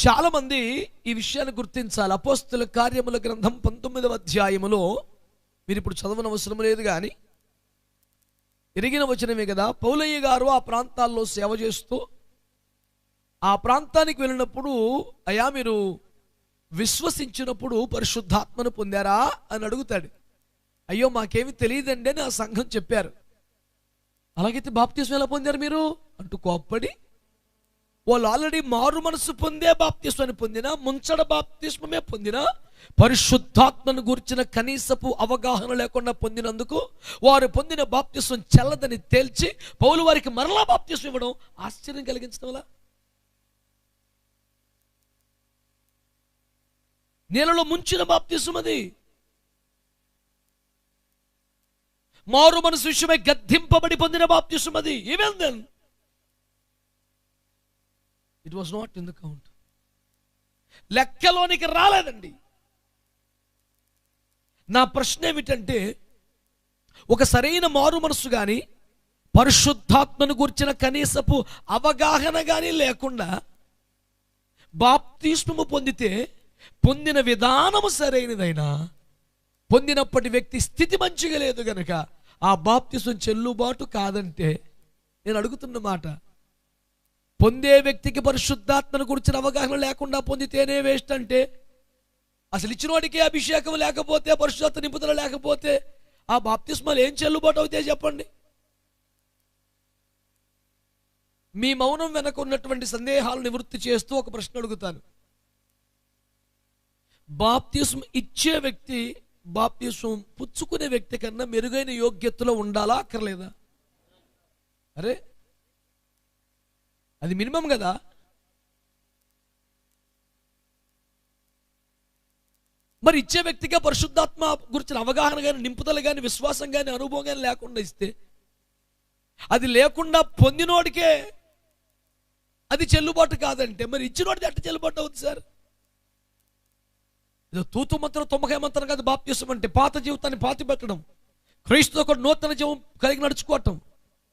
చాలా మంది ఈ విషయాన్ని గుర్తించాలి. అపోస్తుల కార్యముల గ్రంథం 19వ అధ్యాయములో మీరు ఇప్పుడు చదవనవసరం లేదు, కానీ ఎరిగిన వచనమే కదా. పౌలయ్య గారు ఆ ప్రాంతాల్లో సేవ చేస్తూ ఆ ప్రాంతానికి వెళ్ళినప్పుడు, అయ్యా మీరు విశ్వసించినప్పుడు పరిశుద్ధాత్మను పొందారా అని అడుగుతాడు. అయ్యో మాకేమి తెలియదండి అని ఆ సంఘం చెప్పారు. అలాగైతే బాప్తిస్మం ఎలా పొందారు మీరు అంటూ కోప్పడి, వాళ్ళు ఆల్రెడీ మారు మనసు పొందే బాప్తిస్మాన్ని పొందినా, ముంచడ బాప్తిస్మమే పొందినా, పరిశుద్ధాత్మను గురించిన కనీసపు అవగాహన లేకుండా పొందినందుకు వారు పొందిన బాప్తిస్మం చెల్లదని తేల్చి పౌలు వారికి మరలా బాప్తిస్మం ఇవ్వడం ఆశ్చర్యం కలిగించడం వల్ల. నీళ్ళలో ముంచిన బాప్తిస్మం అది. మారు మనసు విషయమై గద్దింపబడి పొందిన బాప్తిస్మం అది. Even then it was not in the count. లెక్కలోనికి రాలేదండి. నా ప్రశ్న ఏమిటంటే, ఒక సరైన మారు మనసు కానీ పరిశుద్ధాత్మను గురించిన కనీసపు అవగాహన కానీ లేకుండా బాప్తిస్మము పొందితే పొందిన విధానము సరైనదైనా పొందినప్పటి వ్యక్తి స్థితి మంచిగా లేదు గనక ఆ బాప్తిస్మం చెల్లుబాటు కాదంటే, నేను అడుగుతున్న మాట, పొందే వ్యక్తికి పరిశుద్ధాత్మను గురించిన అవగాహన లేకుండా పొందితేనే వేస్ట్ అంటే, అసలు ఇచ్చినోడికే అభిషేకం లేకపోతే, పరిశుద్ధాత్మ నింపుదల లేకపోతే ఆ బాప్తిస్మాలు ఏం చెల్లుబాటు అవుతాయి చెప్పండి. మీ మౌనం వెనక ఉన్నటువంటి సందేహాలు నివృత్తి చేస్తూ ఒక ప్రశ్న అడుగుతాను. బాప్తిస్మం ఇచ్చే వ్యక్తి బాప్తిస్మం పుచ్చుకునే వ్యక్తి కన్నా మెరుగైన యోగ్యతలో ఉండాలా అక్కర్లేదా? అరే అది మినిమం కదా. మరి ఇచ్చే వ్యక్తిగా పరిశుద్ధాత్మ గురించిన అవగాహన కానీ, నింపుదల కానీ, విశ్వాసం కానీ, అనుభవం కానీ లేకుండా ఇస్తే, అది లేకుండా పొందినోడికే అది చెల్లుబాటు కాదంటే, మరి ఇచ్చినోడిది ఎట్ట చెల్లుబాటు అవుతుంది సార్? ఇది తూతు మంత్రం తొమ్మకాయ మంత్రం కాదు. బాప్తిస్మం అంటే పాత జీవితాన్ని పాతి పెట్టడం, క్రీస్తుతో ఒక నూతన జీవం కలిగి నడుచుకోవటం,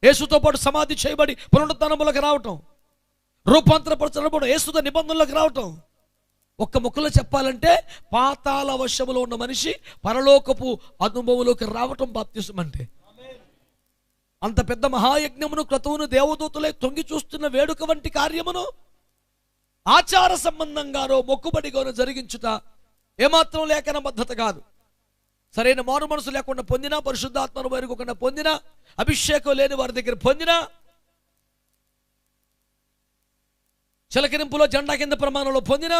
యేసుతో పాటు సమాధి చేయబడి పునరుత్థానములకు రావటం, రూపాంతరపరచబడి యేసుతో నిబంధనలకు రావటం. ఒక్క ముక్కలో చెప్పాలంటే పాతాళ వశములో ఉన్న మనిషి పరలోకపు అనుభవంలోకి రావటం బాప్తిస్మం అంటే. అంత పెద్ద మహాయజ్ఞమును, క్రతువును, దేవదూతలే తొంగి చూస్తున్న వేడుక వంటి కార్యమును ఆచార సంబంధంగానో మొక్కుబడిగానో జరిగించుట ఏమాత్రం లేఖనబద్ధత కాదు. సరైన మారు మనసు లేకుండా పొందినా, పరిశుద్ధాత్మను వేరుకోకుండా పొందినా, అభిషేకం లేని వారి దగ్గర పొందినా, చిలకరింపులో జెండా కింద ప్రమాణంలో పొందినా,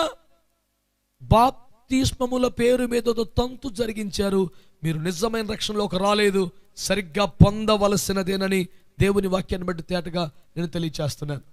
బాప్తిస్మముల పేరు మీద తంతు జరిగించారు. మీరు నిజమైన రక్షణలోకి రాలేదు, సరిగ్గా పొందవలసినదేనని దేవుని వాక్యాన్ని బట్టి తేటగా నేను తెలియచేస్తున్నాను.